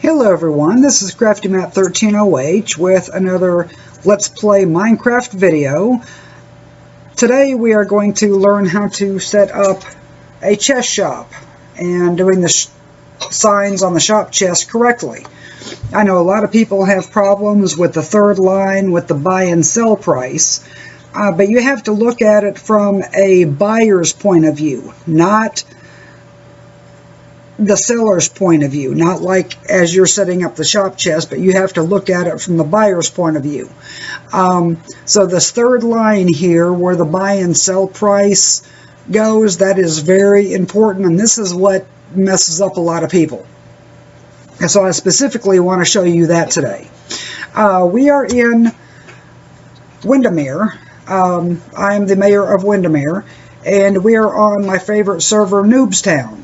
Hello everyone, this is CraftyMatt13OH with another Let's Play Minecraft video. Today we are going to learn how to set up a chest shop and doing the signs on the shop chest correctly. I know a lot of people have problems with the third line with the buy and sell price, but you have to look at it from a buyer's point of view, not the seller's point of view, not like as you're setting up the shop chest, but you have to look at it from the buyer's point of view. So this third line here where the buy and sell price goes, that is very important, and this is what messes up a lot of people. And so I specifically want to show you that today. We are in Windermere. I am the mayor of Windermere, and we are on my favorite server, Noobstown.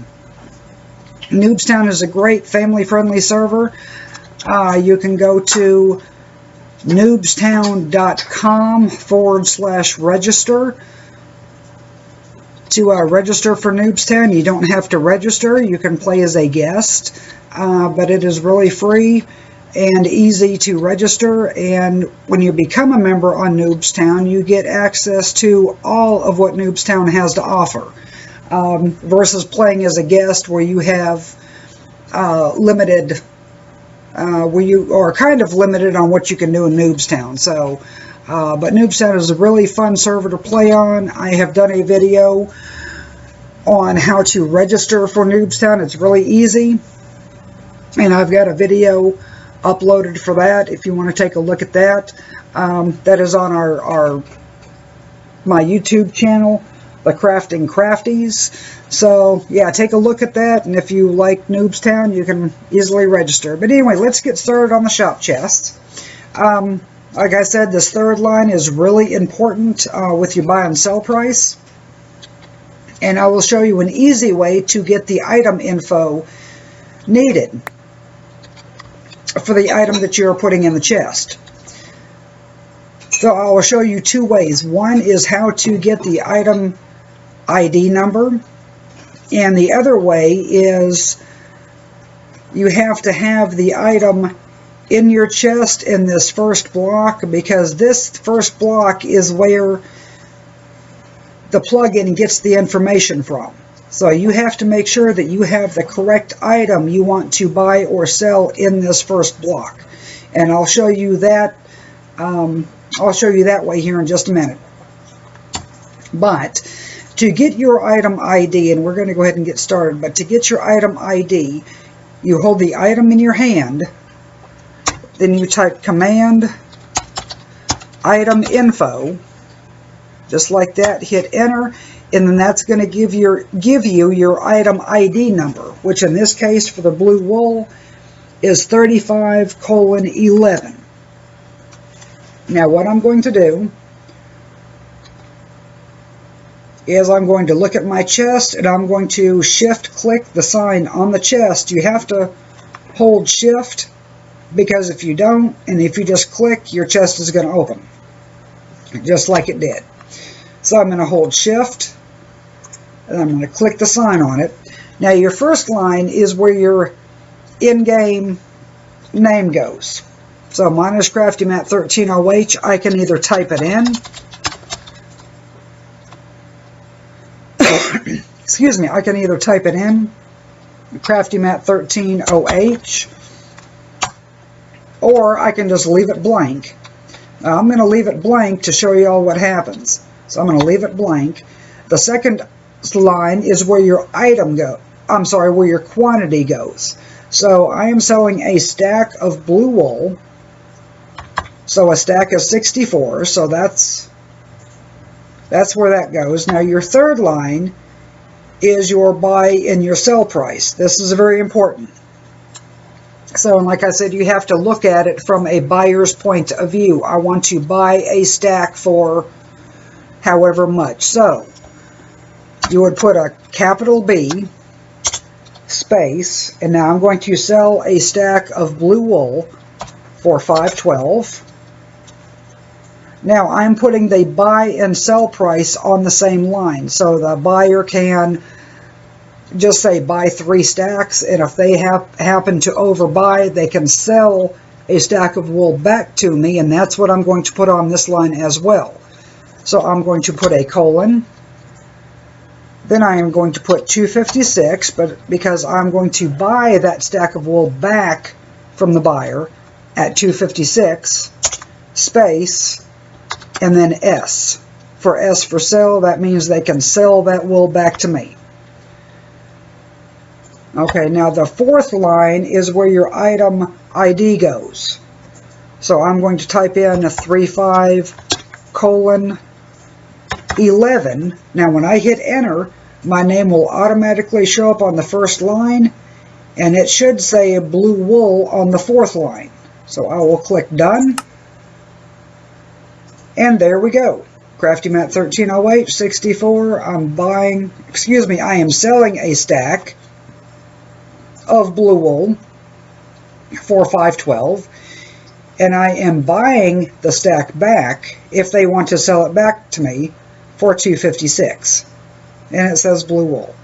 Noobstown is a great family-friendly server. You can go to noobstown.com/register to register for Noobstown. You don't have to register. You can play as a guest, but it is really free and easy to register. And when you become a member on Noobstown, you get access to all of what Noobstown has to offer. Versus playing as a guest where you have limited, where you are kind of limited on what you can do in Noobstown. So, but Noobstown is a really fun server to play on. I have done a video on how to register for Noobstown. It's really easy, and I've got a video uploaded for that if you want to take a look at that. That is on my YouTube channel, The Crafting Crafties. So yeah, take a look at that, and if you like Noobstown, you can easily register. But anyway, let's get started on the shop chest. Like I said, this third line is really important with your buy and sell price, and I will show you an easy way to get the item info needed for the item that you're putting in the chest. So I will show you two ways. One is how to get the item ID number, and the other way is you have to have the item in your chest in this first block, because this first block is where the plugin gets the information from. So you have to make sure that you have the correct item you want to buy or sell in this first block, and I'll show you that. I'll show you that way here in just a minute. But to get your item ID, and we're going to go ahead and get started, but to get your item ID, you hold the item in your hand, then you type command item info, just like that, hit enter, and then that's going to give you your item ID number, which in this case for the blue wool is 35:11. Now what I'm going to do is I'm going to look at my chest, and I'm going to shift click the sign on the chest. You have to hold shift, because if you don't, and if you just click, your chest is going to open just like it did. So I'm going to hold shift, and I'm going to click the sign on it. Now your first line is where your in-game name goes. So mine is CraftyMatt13OH. I can either type it in, excuse me, I can either type it in, CraftyMatt13OH, or I can just leave it blank. Now I'm going to leave it blank to show you all what happens. So I'm going to leave it blank. The second line is where your item where your quantity goes. So I am selling a stack of blue wool. So a stack is 64, so that's where that goes. Now your third line is your buy and your sell price. This is very important. So, and like I said, you have to look at it from a buyer's point of view. I want to buy a stack for however much. So you would put a capital B space, and now I'm going to sell a stack of blue wool for $5.12. Now I'm putting the buy and sell price on the same line, so the buyer can just say buy 3 stacks, and if they happen to overbuy, they can sell a stack of wool back to me, and that's what I'm going to put on this line as well. So I'm going to put a colon, then I am going to put 256, but because I'm going to buy that stack of wool back from the buyer at 256, space, and then S. For S for sell, that means they can sell that wool back to me. Okay, now the fourth line is where your item ID goes. So I'm going to type in a 35:11. Now when I hit enter, my name will automatically show up on the first line, and it should say blue wool on the fourth line. So I will click done, and there we go. Crafty Matt 1308 64. I am selling a stack of blue wool for $5.12, and I am buying the stack back if they want to sell it back to me for $2.56, and it says blue wool.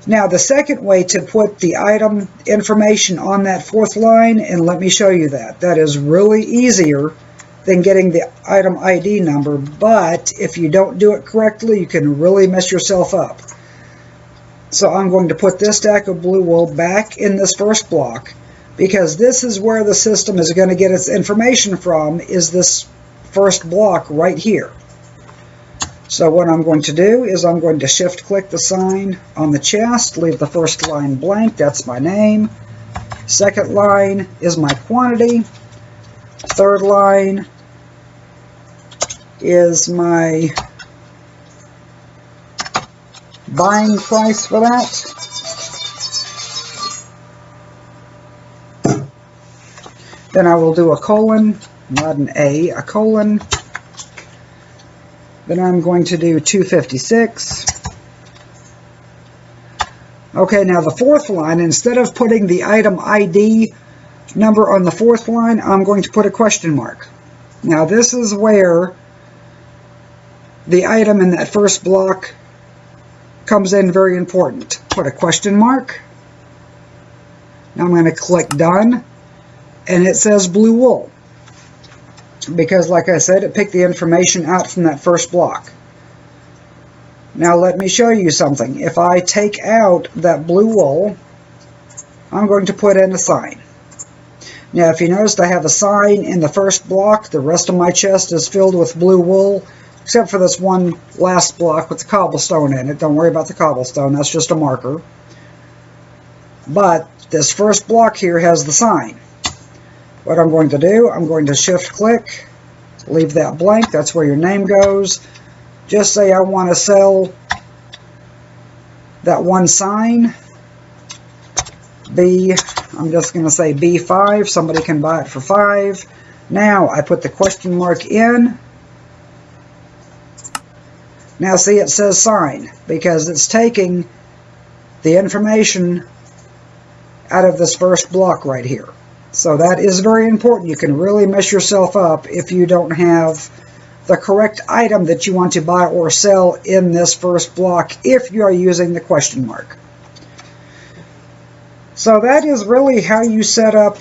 Now the second way to put the item information on that fourth line, and let me show you that is really easier than getting the item ID number, but if you don't do it correctly, you can really mess yourself up. So I'm going to put this stack of blue wool back in this first block, because this is where the system is going to get its information from, is this first block right here. So what I'm going to do is I'm going to shift click the sign on the chest, leave the first line blank, that's my name. Second line is my quantity. Third line is my buying price for that. Then I will do a colon, not an A, a colon. Then I'm going to do 256. Okay, now the fourth line, instead of putting the item ID number on the fourth line, I'm going to put a question mark. Now this is where the item in that first block comes in very important. Put a question mark. Now I'm going to click done, and it says blue wool, because like I said, it picked the information out from that first block. Now let me show you something. If I take out that blue wool, I'm going to put in a sign. Now if you noticed, I have a sign in the first block. The rest of my chest is filled with blue wool, except for this one last block with the cobblestone in it. Don't worry about the cobblestone, that's just a marker. But this first block here has the sign. What I'm going to do, I'm going to shift click, leave that blank, that's where your name goes. Just say I want to sell that one sign, I'm just going to say B5, somebody can buy it for 5. Now I put the question mark in. Now see, it says sign, because it's taking the information out of this first block right here. So that is very important. You can really mess yourself up if you don't have the correct item that you want to buy or sell in this first block if you are using the question mark. So that is really how you set up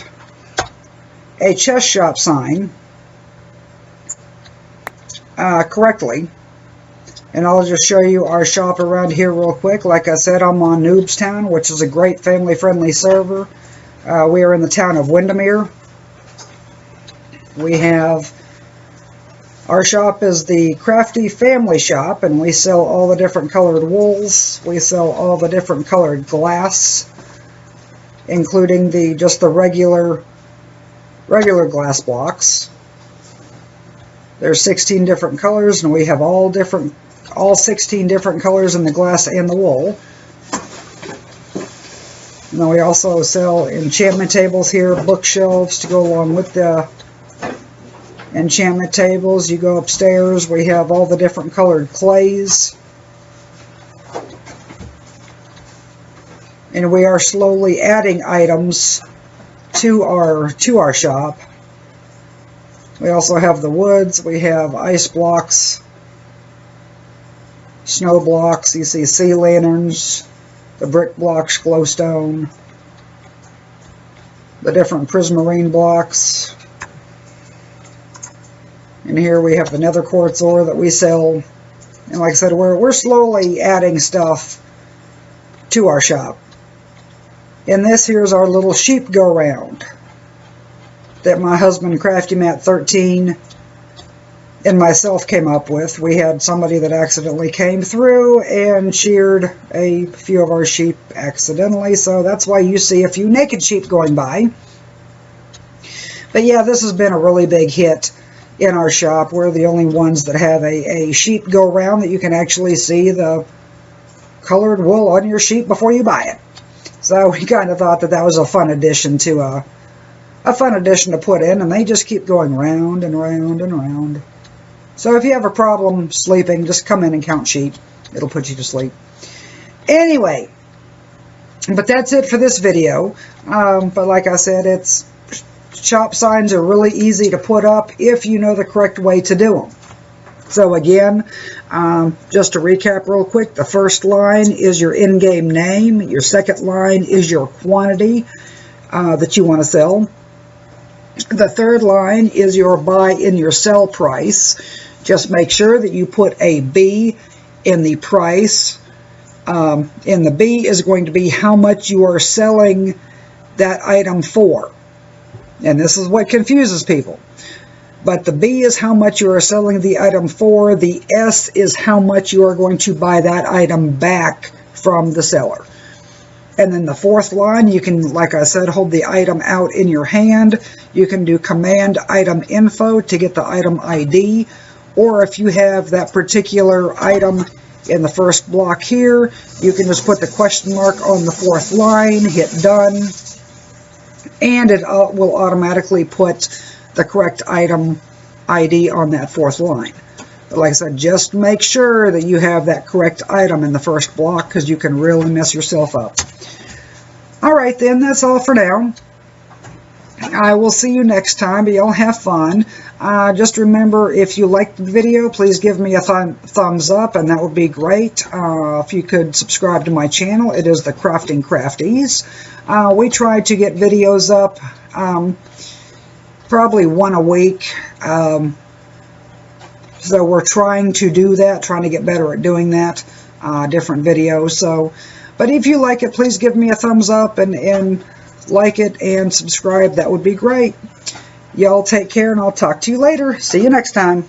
a chest shop sign correctly. And I'll just show you our shop around here real quick. Like I said, I'm on Noobstown, which is a great family-friendly server. We are in the town of Windermere. Our shop is the Crafty Family Shop, and we sell all the different colored wools. We sell all the different colored glass, including just the regular glass blocks. There's 16 different colors, and we have all 16 different colors in the glass and the wool. And then we also sell enchantment tables here, bookshelves to go along with the enchantment tables. You go upstairs, we have all the different colored clays. And we are slowly adding items to our shop. We also have the woods, we have ice blocks, snow blocks. You see sea lanterns, the brick blocks, glowstone, the different prismarine blocks. And here we have the nether quartz ore that we sell. And like I said, we're slowly adding stuff to our shop. And this here's our little sheep go round that my husband CraftyMatt13 and myself came up with. We had somebody that accidentally came through and sheared a few of our sheep accidentally, so that's why you see a few naked sheep going by. But yeah, this has been a really big hit in our shop. We're the only ones that have a sheep go round that you can actually see the colored wool on your sheep before you buy it. So we kind of thought that that was a fun addition to put in, and they just keep going round and round and round. So if you have a problem sleeping, just come in and count sheep. It'll put you to sleep. Anyway, but that's it for this video. But like I said, shop signs are really easy to put up if you know the correct way to do them. So again, just to recap real quick, the first line is your in-game name. Your second line is your quantity that you want to sell. The third line is your buy in your sell price. Just make sure that you put a B in the price. And the B is going to be how much you are selling that item for. And this is what confuses people. But the B is how much you are selling the item for. The S is how much you are going to buy that item back from the seller. And then the fourth line, you can, like I said, hold the item out in your hand. You can do command item info to get the item ID. Or if you have that particular item in the first block here, you can just put the question mark on the fourth line, hit done, and it will automatically put the correct item ID on that fourth line. But like I said, just make sure that you have that correct item in the first block, because you can really mess yourself up. Alright then, that's all for now. I will see you next time, but y'all have fun. Just remember, if you liked the video, please give me a thumbs up, and that would be great. If you could subscribe to my channel, it is the Crafting Crafties. We try to get videos up probably one a week. So we're trying to do that, trying to get better at doing that, different videos. So, but if you like it, please give me a thumbs up and like it and subscribe. That would be great. Y'all take care, and I'll talk to you later. See you next time.